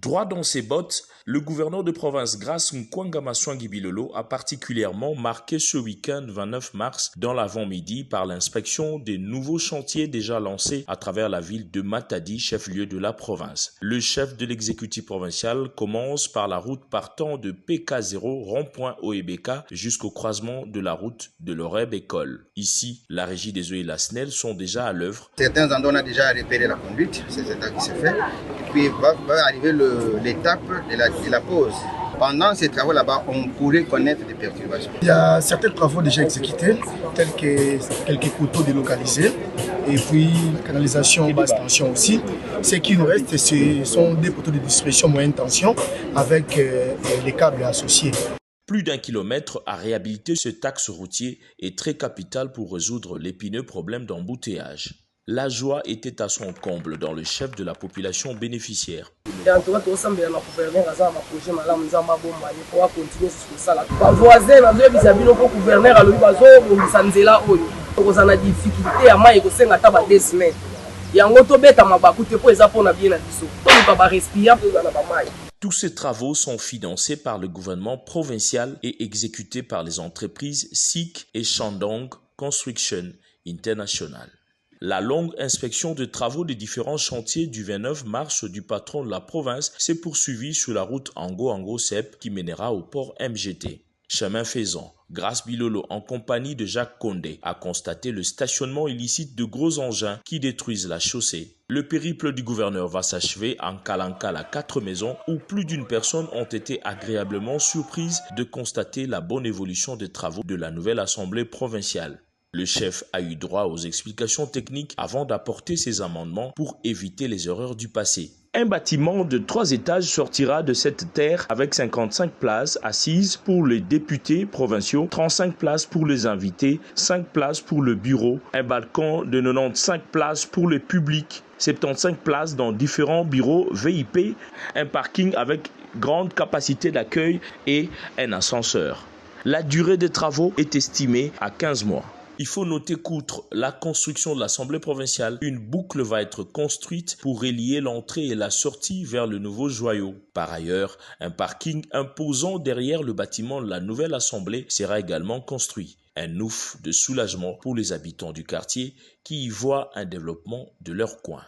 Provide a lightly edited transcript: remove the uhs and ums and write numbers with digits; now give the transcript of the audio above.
Droit dans ses bottes, le gouverneur de province Grace Nkwanga Maswangi Bilolo a particulièrement marqué ce week-end 29 mars dans l'avant-midi par l'inspection des nouveaux chantiers déjà lancés à travers la ville de Matadi, chef-lieu de la province. Le chef de l'exécutif provincial commence par la route partant de PK0 rond-point Oebeka jusqu'au croisement de la route de l'Oreb École. Ici, la régie des eaux et la SNEL sont déjà à l'œuvre. Certains endroits on a déjà repéré la conduite, c'est ça qui se fait. Et puis va arriver l'étape de la pause. Pendant ces travaux là-bas, on pourrait connaître des perturbations. Il y a certains travaux déjà exécutés, tels que quelques poteaux délocalisés et puis canalisation basse tension aussi. Ce qui nous reste, ce sont des poteaux de distribution moyenne tension avec les câbles associés. Plus d'1 kilomètre à réhabiliter, cet axe routier est très capital pour résoudre l'épineux problème d'embouteillage. La joie était à son comble dans le chef de la population bénéficiaire. Tous ces travaux sont financés par le gouvernement provincial et exécutés par les entreprises SIC et Shandong Construction International. La longue inspection de travaux des différents chantiers du 29 mars du patron de la province s'est poursuivie sur la route Ango-Ango-Sep qui mènera au port MGT. Chemin faisant, Grace Bilolo, en compagnie de Jacques Condé, a constaté le stationnement illicite de gros engins qui détruisent la chaussée. Le périple du gouverneur va s'achever en Kalankal à 4 maisons où plus d'une personne ont été agréablement surprises de constater la bonne évolution des travaux de la nouvelle assemblée provinciale. Le chef a eu droit aux explications techniques avant d'apporter ses amendements pour éviter les erreurs du passé. Un bâtiment de 3 étages sortira de cette terre avec 55 places assises pour les députés provinciaux, 35 places pour les invités, 5 places pour le bureau, un balcon de 95 places pour le public, 75 places dans différents bureaux VIP, un parking avec grande capacité d'accueil et un ascenseur. La durée des travaux est estimée à 15 mois. Il faut noter qu'outre la construction de l'Assemblée provinciale, une boucle va être construite pour relier l'entrée et la sortie vers le nouveau joyau. Par ailleurs, un parking imposant derrière le bâtiment de la nouvelle Assemblée sera également construit. Un ouf de soulagement pour les habitants du quartier qui y voient un développement de leur coin.